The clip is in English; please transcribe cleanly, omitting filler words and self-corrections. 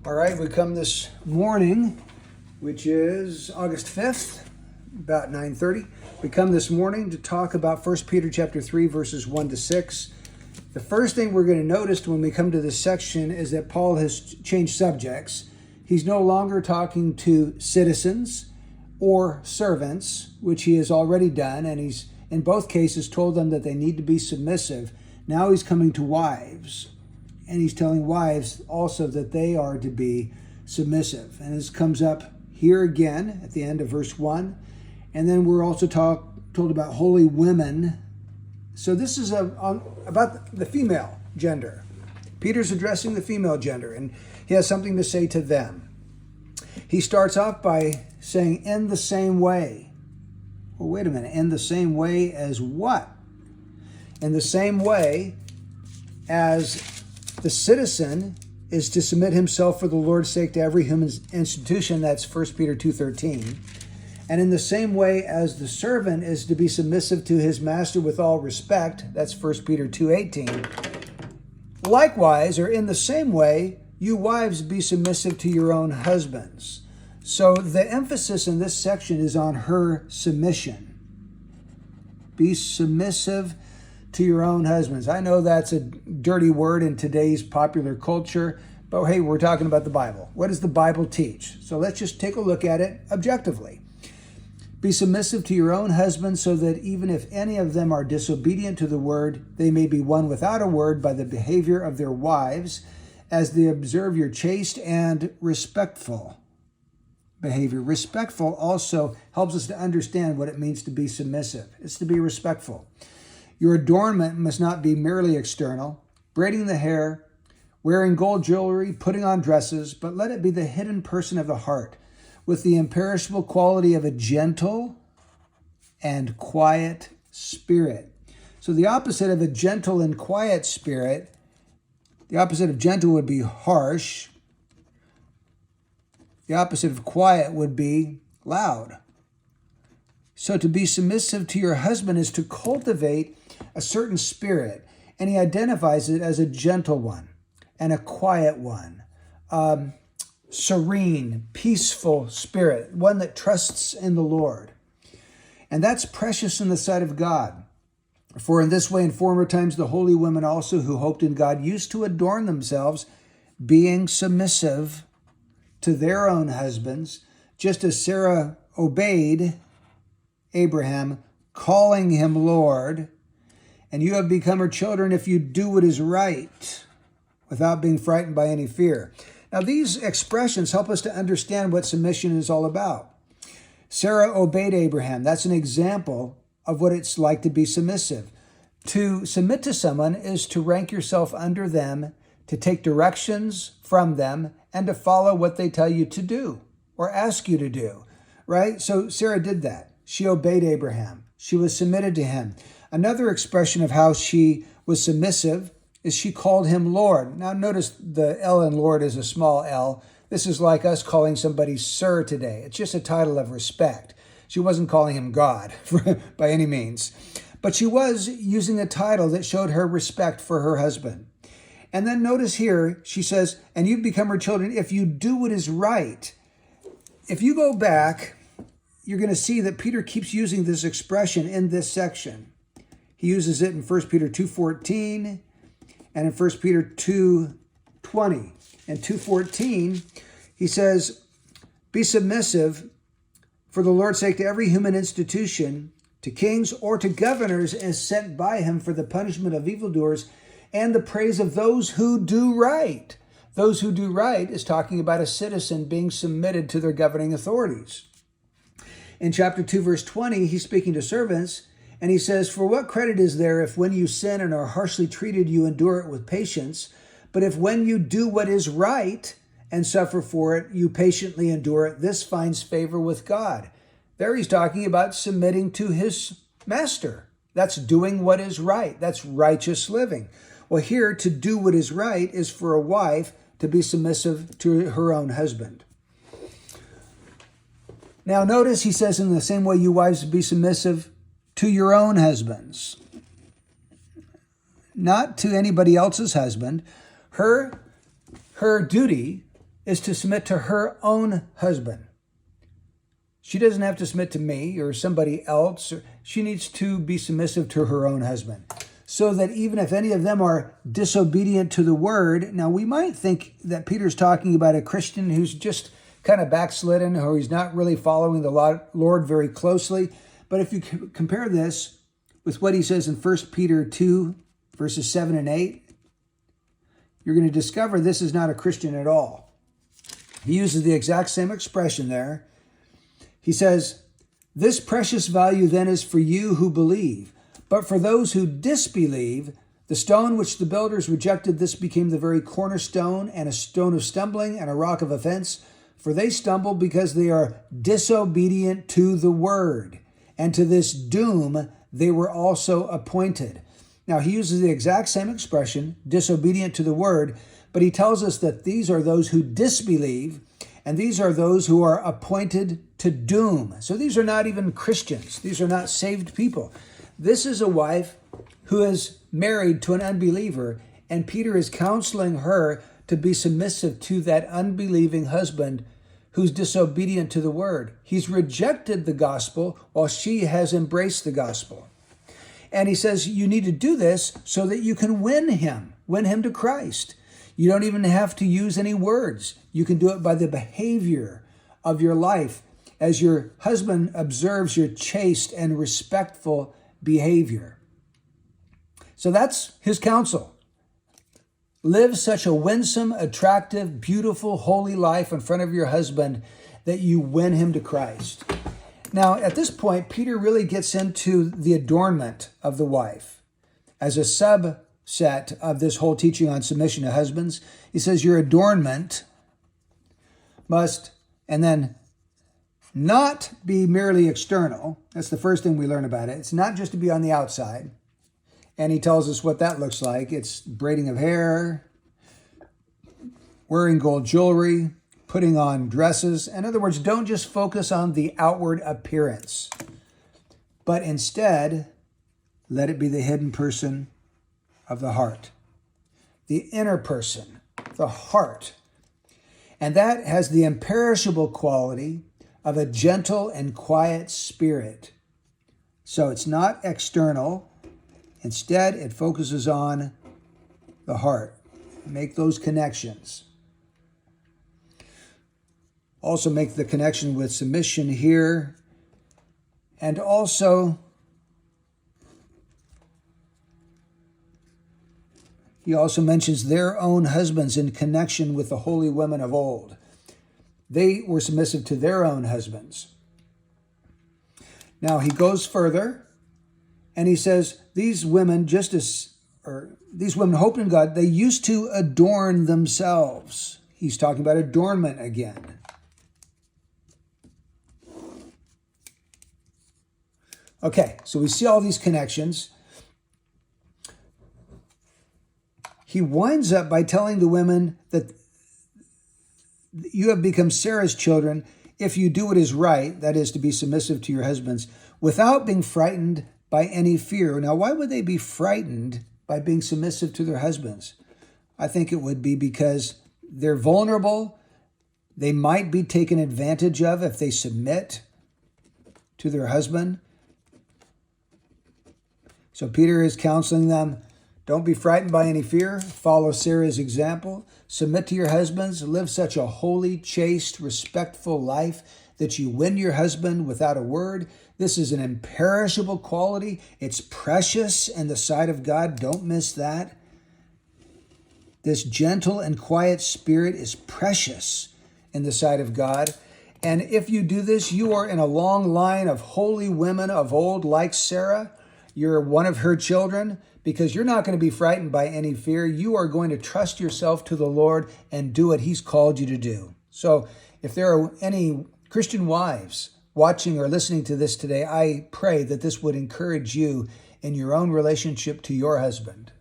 All right, we come this morning, which is August 5th, about 9:30. We come this morning to talk about 1 Peter chapter 3, verses 1 to 6. The first thing we're going to notice when we come to this section is that Paul has changed subjects. He's no longer talking to citizens or servants, which he has already done, and he's in both cases told them that they need to be submissive. Now he's coming to wives. And he's telling wives also that they are to be submissive. And this comes up here again at the end of verse 1. And then we're also told about holy women. So this is about the female gender. Peter's addressing the female gender, and he has something to say to them. He starts off by saying, in the same way. Well, wait a minute. In the same way as what? In the same way as the citizen is to submit himself for the Lord's sake to every human institution. That's 1 Peter 2:13. And in the same way as the servant is to be submissive to his master with all respect. That's 1 Peter 2:18. Likewise, or in the same way, you wives be submissive to your own husbands. So the emphasis in this section is on her submission. Be submissive to your own husbands. I know that's a dirty word in today's popular culture, but hey, we're talking about the Bible. What does the Bible teach? So let's just take a look at it objectively. Be submissive to your own husbands, so that even if any of them are disobedient to the word, they may be won without a word by the behavior of their wives, as they observe your chaste and respectful behavior. Respectful also helps us to understand what it means to be submissive. It's to be respectful. Your adornment must not be merely external, braiding the hair, wearing gold jewelry, putting on dresses, but let it be the hidden person of the heart, with the imperishable quality of a gentle and quiet spirit. So the opposite of a gentle and quiet spirit, the opposite of gentle would be harsh. The opposite of quiet would be loud. So to be submissive to your husband is to cultivate a certain spirit, and he identifies it as a gentle one and a quiet one, serene, peaceful spirit, one that trusts in the Lord. And that's precious in the sight of God. For in this way, in former times, the holy women also who hoped in God used to adorn themselves, being submissive to their own husbands, just as Sarah obeyed Abraham, calling him Lord. And you have become her children if you do what is right, without being frightened by any fear. Now, these expressions help us to understand what submission is all about. Sarah obeyed Abraham. That's an example of what it's like to be submissive. To submit to someone is to rank yourself under them, to take directions from them, and to follow what they tell you to do or ask you to do, right? So Sarah did that. She obeyed Abraham. She was submitted to him. Another expression of how she was submissive is she called him Lord. Now notice the L in Lord is a small L. This is like us calling somebody sir today. It's just a title of respect. She wasn't calling him God by any means. But she was using a title that showed her respect for her husband. And then notice here, she says, and you've become her children if you do what is right. If you go back, you're going to see that Peter keeps using this expression in this section. He uses it in 1 Peter 2:14 and in 1 Peter 2:20. In 2:14, he says, be submissive for the Lord's sake to every human institution, to kings or to governors as sent by him for the punishment of evildoers and the praise of those who do right. Those who do right is talking about a citizen being submitted to their governing authorities. In chapter 2, verse 20, he's speaking to servants, and he says, for what credit is there if when you sin and are harshly treated, you endure it with patience? But if when you do what is right and suffer for it, you patiently endure it, this finds favor with God. There he's talking about submitting to his master. That's doing what is right. That's righteous living. Well, here, to do what is right is for a wife to be submissive to her own husband. Now, notice he says, in the same way, you wives be submissive to your own husbands. Not to anybody else's husband. Her duty is to submit to her own husband. She doesn't have to submit to me or somebody else. She needs to be submissive to her own husband. So that even if any of them are disobedient to the word, now we might think that Peter's talking about a Christian who's just kind of backslidden or he's not really following the Lord very closely. But if you compare this with what he says in 1 Peter 2, verses 7 and 8, you're going to discover this is not a Christian at all. He uses the exact same expression there. He says, "This precious value then is for you who believe. But for those who disbelieve, the stone which the builders rejected, this became the very cornerstone and a stone of stumbling and a rock of offense. For they stumble because they are disobedient to the word. And to this doom they were also appointed." Now he uses the exact same expression, disobedient to the word, but he tells us that these are those who disbelieve, and these are those who are appointed to doom. So these are not even Christians. These are not saved people. This is a wife who is married to an unbeliever, and Peter is counseling her to be submissive to that unbelieving husband who's disobedient to the word. He's rejected the gospel while she has embraced the gospel. And he says you need to do this so that you can win him to Christ. You don't even have to use any words. You can do it by the behavior of your life as your husband observes your chaste and respectful behavior. So that's his counsel. Live such a winsome, attractive, beautiful, holy life in front of your husband that you win him to Christ. Now, at this point, Peter really gets into the adornment of the wife. As a subset of this whole teaching on submission to husbands, he says your adornment must, and then not be merely external. That's the first thing we learn about it. It's not just to be on the outside. And he tells us what that looks like. It's braiding of hair, wearing gold jewelry, putting on dresses. In other words, don't just focus on the outward appearance, but instead, let it be the hidden person of the heart, the inner person, the heart. And that has the imperishable quality of a gentle and quiet spirit. So it's not external. Instead, it focuses on the heart. Make those connections. Also make the connection with submission here. And also, he also mentions their own husbands in connection with the holy women of old. They were submissive to their own husbands. Now he goes further and he says, these women hoped in God, they used to adorn themselves. He's talking about adornment again. Okay, so we see all these connections. He winds up by telling the women that you have become Sarah's children if you do what is right, that is to be submissive to your husbands, without being frightened by any fear. Now, why would they be frightened by being submissive to their husbands? I think it would be because they're vulnerable. They might be taken advantage of if they submit to their husband. So Peter is counseling them, don't be frightened by any fear. Follow Sarah's example. Submit to your husbands. Live such a holy, chaste, respectful life that you win your husband without a word. This is an imperishable quality. It's precious in the sight of God. Don't miss that. This gentle and quiet spirit is precious in the sight of God. And if you do this, you are in a long line of holy women of old like Sarah. You're one of her children because you're not going to be frightened by any fear. You are going to trust yourself to the Lord and do what he's called you to do. So if there are any Christian wives watching or listening to this today, I pray that this would encourage you in your own relationship to your husband.